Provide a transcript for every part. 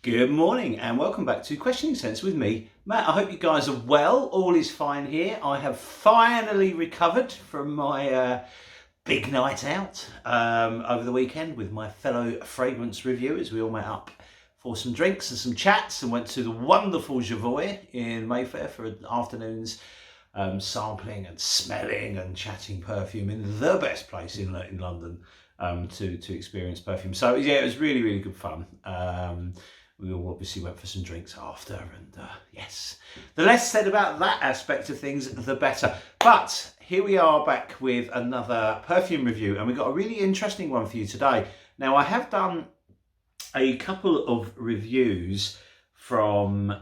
Good morning and welcome back to Questioning Scents with me, Matt. I hope you guys are well. All is fine here. I have finally recovered from my big night out over the weekend with my fellow fragrance reviewers. We all met up for some drinks and some chats and went to the wonderful Javoy in Mayfair for an afternoon's sampling and smelling and chatting perfume in the best place in London to experience perfume. So yeah, it was really good fun. We all obviously went for some drinks after, and yes, the less said about that aspect of things, the better. But here we are back with another perfume review, and we've got a really interesting one for you today. Now, I have done a couple of reviews from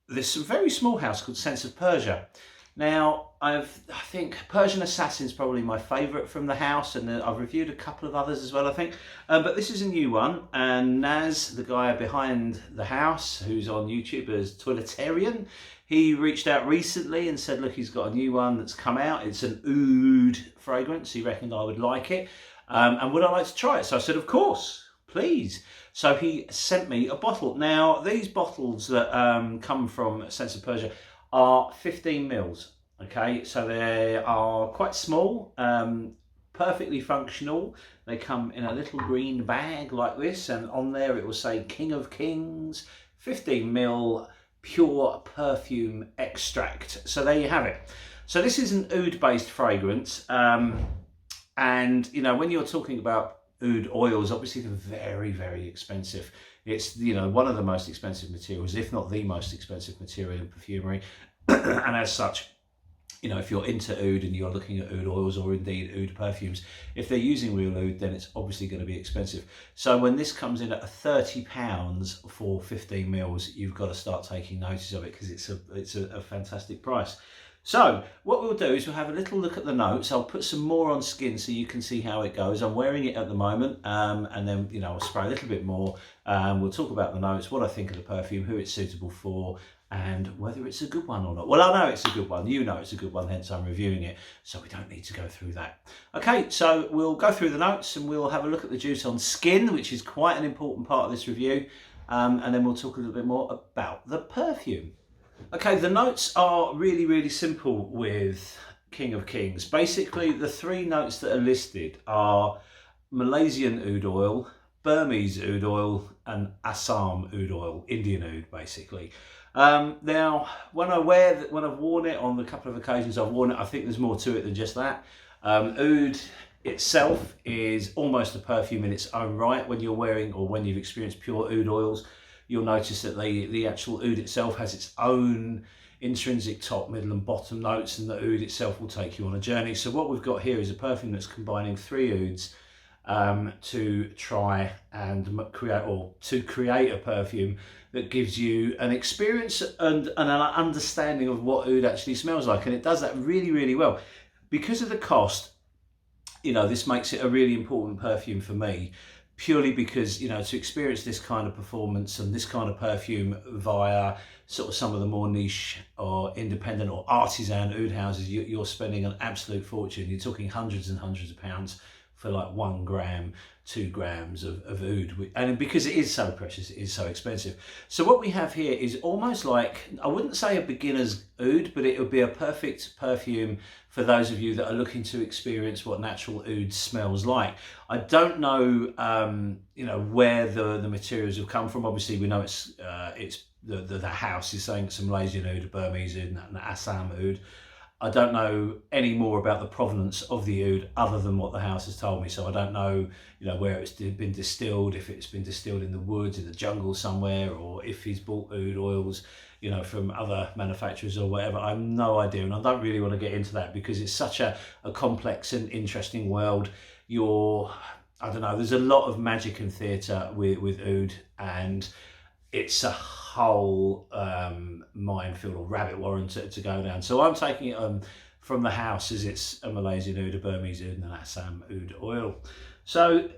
this very small house called Scents of Persia. Now, I think Persian Assassin's probably my favourite from the house, and I've reviewed a couple of others as well, I think. But this is a new one, and Naz, the guy behind the house, who's on YouTube as Toiletarian, he reached out recently and said, look, he's got a new one that's come out. It's an oud fragrance. He reckoned I would like it. And would I like to try it? So I said, of course, please. So he sent me a bottle. Now, these bottles that come from Scents of Persia are 15 mils. Okay, so they are quite small, perfectly functional. They come in a little green bag like this, and on there it will say King of Kings, 15 mil pure perfume extract. So there you have it. So this is an oud based fragrance, and you know, when you're talking about oud oils, obviously they're very expensive. It's, you know, one of the most expensive materials, if not the most expensive material in perfumery. And as such, you know, if you're into oud and you're looking at oud oils or indeed oud perfumes, if they're using real oud, then it's obviously going to be expensive. So when this comes in at £30 for 15 mils, you've got to start taking notice of it, because it's a fantastic price. So what we'll do is we'll have a little look at the notes. I'll put some more on skin so you can see how it goes. I'm wearing it at the moment, and then, you know, I'll spray a little bit more. We'll talk about the notes, what I think of the perfume, who it's suitable for, and whether it's a good one or not. Well, I know it's a good one. You know it's a good one, hence I'm reviewing it, so we don't need to go through that. Okay, so we'll go through the notes and we'll have a look at the juice on skin, which is quite an important part of this review, and then we'll talk a little bit more about the perfume. Okay, the notes are really simple with King of Kings. Basically, the three notes that are listed are Malaysian oud oil, Burmese oud oil, and Assam oud oil, Indian oud, basically. Now, when I've worn it on the couple of occasions I've worn it, I think there's more to it than just that. Oud itself is almost a perfume in its own right. When you're wearing, or when you've experienced pure oud oils, you'll notice that the actual oud itself has its own intrinsic top, middle and bottom notes, and the oud itself will take you on a journey. So what we've got here is a perfume that's combining three ouds to try and create a perfume that gives you an experience and an understanding of what oud actually smells like. And it does that really well. Because of the cost, you know, this makes it a really important perfume for me, purely because, you know, to experience this kind of performance and this kind of perfume via sort of some of the more niche or independent or artisan oud houses, you're spending an absolute fortune. You're talking hundreds and hundreds of pounds for like 1 gram, 2 grams of oud. And because it is so precious, it is so expensive. So what we have here is almost like, I wouldn't say a beginner's oud, but it would be a perfect perfume for those of you that are looking to experience what natural oud smells like. I don't know, you know, where the materials have come from. Obviously, we know it's the house is saying it's a Malaysian oud, a Burmese oud, and an Assam oud. I don't know any more about the provenance of the oud other than what the house has told me. So I don't know, you know, where it's been distilled, if it's been distilled in the woods, in the jungle somewhere, or if he's bought oud oils, you know, from other manufacturers or whatever. I have no idea, and I don't really want to get into that because it's such a complex and interesting world. I don't know, there's a lot of magic and theatre with oud, and it's a whole minefield or rabbit warren to go down. So I'm taking it from the house as it's a Malaysian oud, a Burmese oud, and an Assam oud oil. So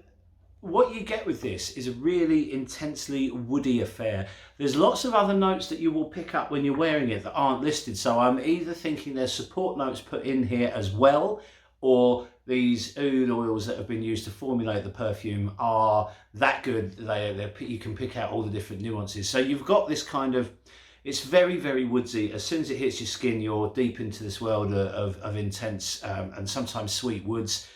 what you get with this is a really intensely woody affair. There's lots of other notes that you will pick up when you're wearing it that aren't listed. So I'm either thinking there's support notes put in here as well, or these oud oils that have been used to formulate the perfume are that good. You can pick out all the different nuances. So you've got this kind of, it's very, very woodsy. As soon as it hits your skin, you're deep into this world of intense and sometimes sweet woods.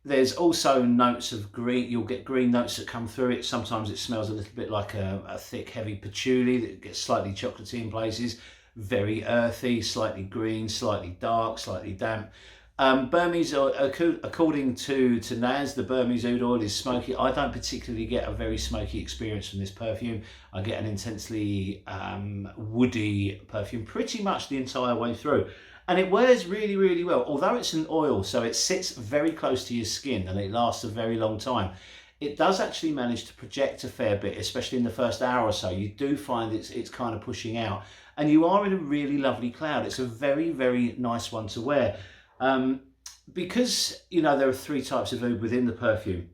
There's also notes of green. You'll get green notes that come through it. Sometimes it smells a little bit like a thick, heavy patchouli that gets slightly chocolatey in places. Very earthy, slightly green, slightly dark, slightly damp. Burmese, according to Naz, the Burmese oud oil is smoky. I don't particularly get a very smoky experience from this perfume. I get an intensely woody perfume pretty much the entire way through. And it wears really, really well. Although it's an oil, so it sits very close to your skin and it lasts a very long time. It does actually manage to project a fair bit, especially in the first hour or so. You do find it's kind of pushing out. And you are in a really lovely cloud. It's a very, very nice one to wear. Because, you know, there are 3 types of oud within the perfume,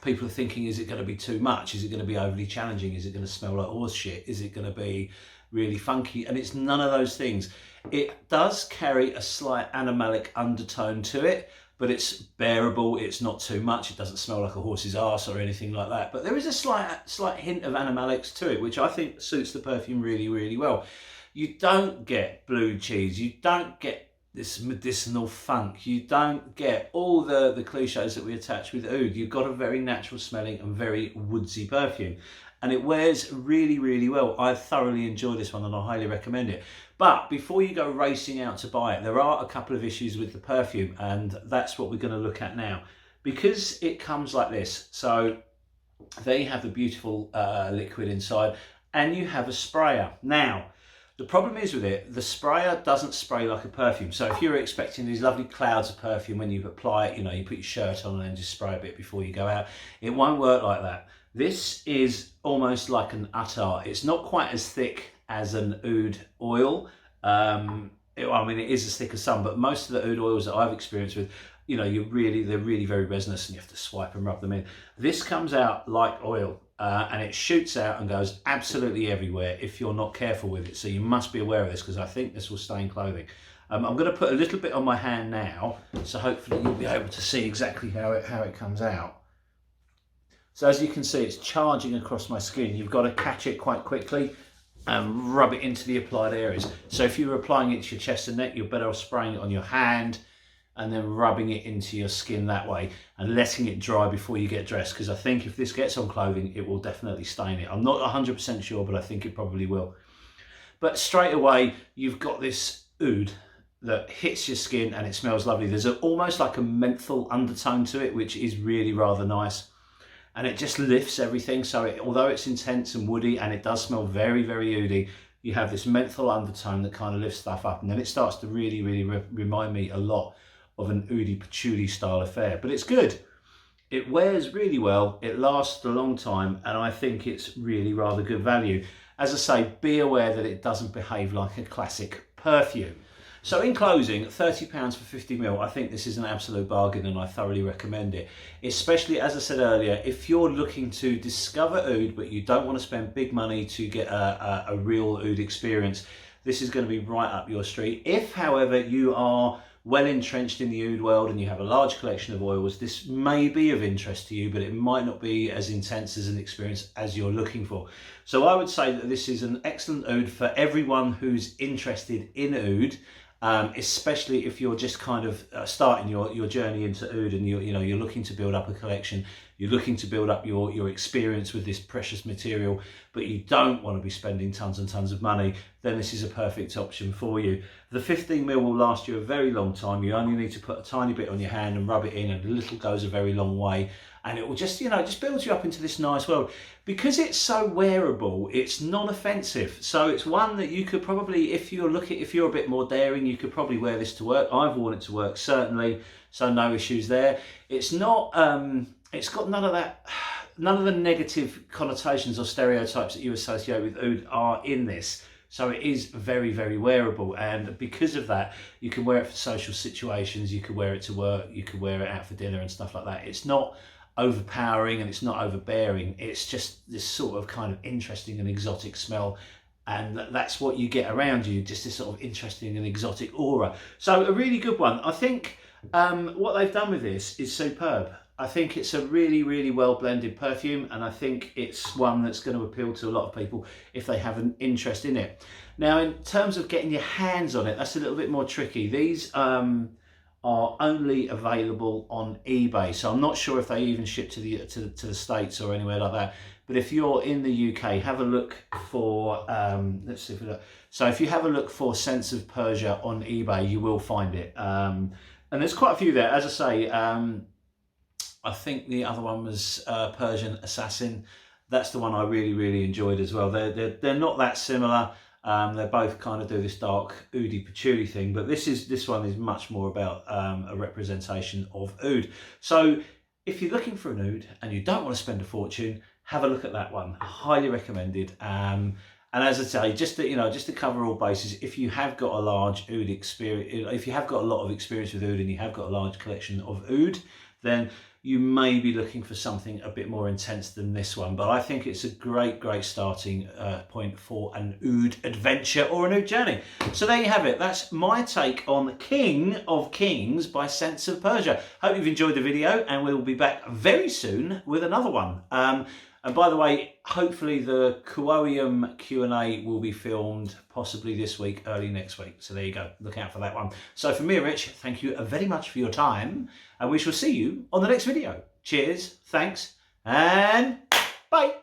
people are thinking, is it going to be too much? Is it going to be overly challenging? Is it going to smell like horse shit? Is it going to be really funky? And it's none of those things. It does carry a slight animalic undertone to it, but it's bearable. It's not too much. It doesn't smell like a horse's arse or anything like that. But there is a slight hint of animalics to it, which I think suits the perfume really, really well. You don't get blue cheese. You don't get this medicinal funk. You don't get all the cliches that we attach with oud. You've got a very natural smelling and very woodsy perfume. And it wears really, really well. I thoroughly enjoy this one and I highly recommend it. But before you go racing out to buy it, there are a couple of issues with the perfume, and that's what we're going to look at now. Because it comes like this, so they have the beautiful liquid inside, and you have a sprayer. Now, the problem is with it, the sprayer doesn't spray like a perfume. So if you're expecting these lovely clouds of perfume when you apply it, you know, you put your shirt on and then just spray a bit before you go out, it won't work like that. This is almost like an attar. It's not quite as thick as an oud oil. I mean, it is as thick as some, but most of the oud oils that I've experienced with, you know, they're really very resinous and you have to swipe and rub them in. This comes out like oil. And it shoots out and goes absolutely everywhere if you're not careful with it. So you must be aware of this, because I think this will stain clothing. I'm going to put a little bit on my hand now, so hopefully you'll be able to see exactly how it comes out. So as you can see, it's charging across my skin. You've got to catch it quite quickly and rub it into the applied areas. So if you're applying it to your chest and neck, you're better off spraying it on your hand and then rubbing it into your skin that way and letting it dry before you get dressed, because I think if this gets on clothing, it will definitely stain it. I'm not 100% sure, but I think it probably will. But straight away, you've got this oud that hits your skin and it smells lovely. There's almost like a menthol undertone to it, which is really rather nice. And it just lifts everything. So although it's intense and woody and it does smell very, very oudy, you have this menthol undertone that kind of lifts stuff up. And then it starts to really, really remind me a lot of an oudy patchouli style affair, but it's good. It wears really well, it lasts a long time, and I think it's really rather good value. As I say, be aware that it doesn't behave like a classic perfume. So in closing, £30 for 50ml, I think this is an absolute bargain and I thoroughly recommend it. Especially, as I said earlier, if you're looking to discover oud, but you don't want to spend big money to get a real oud experience, this is going to be right up your street. If, however, you are well entrenched in the oud world and you have a large collection of oils, this may be of interest to you, but it might not be as intense as an experience as you're looking for. So I would say that this is an excellent oud for everyone who's interested in oud, especially if you're just kind of starting your journey into oud and you're looking to build up a collection, you're looking to build up your experience with this precious material, but you don't want to be spending tons and tons of money, then this is a perfect option for you. The 15ml will last you a very long time. You only need to put a tiny bit on your hand and rub it in, and a little goes a very long way. And it will just, just build you up into this nice world. Because it's so wearable, it's non-offensive. So it's one that you could probably, if you're a bit more daring, you could probably wear this to work. I've worn it to work, certainly, so no issues there. It's not, it's got none of the negative connotations or stereotypes that you associate with oud are in this. So it is very, very wearable, and because of that, you can wear it for social situations, you could wear it to work, you could wear it out for dinner and stuff like that. It's not overpowering and it's not overbearing. It's just this sort of kind of interesting and exotic smell, and that's what you get around you, just this sort of interesting and exotic aura. So a really good one. I think What they've done with this is superb. I think it's a really, really well blended perfume, and I think it's one that's going to appeal to a lot of people if they have an interest in it. Now, in terms of getting your hands on it, that's a little bit more tricky. These are only available on eBay, so I'm not sure if they even ship to the States or anywhere like that. But if you're in the UK, have a look for let's see if we look. So if you have a look for Scents of Persia on eBay, you will find it. And there's quite a few there. As I say, I think the other one was Persian Assassin. That's the one I really, really enjoyed as well. They're not that similar. They both kind of do this dark oody patchouli thing, but this one is much more about a representation of oud. So if you're looking for an oud and you don't want to spend a fortune, have a look at that one. Highly recommended. And as I say, just to cover all bases, if you have got a large oud experience, if you have got a lot of experience with oud and you have got a large collection of oud, then you may be looking for something a bit more intense than this one. But I think it's a great starting point for an oud adventure or an oud journey. So there you have it. That's my take on King of Kings by Scents of Persia. Hope you've enjoyed the video, and we'll be back very soon with another one. And by the way, hopefully the Quoium Q&A will be filmed possibly this week, early next week. So there you go. Look out for that one. So for me and Rich, thank you very much for your time, and we shall see you on the next video. Cheers, thanks, and bye.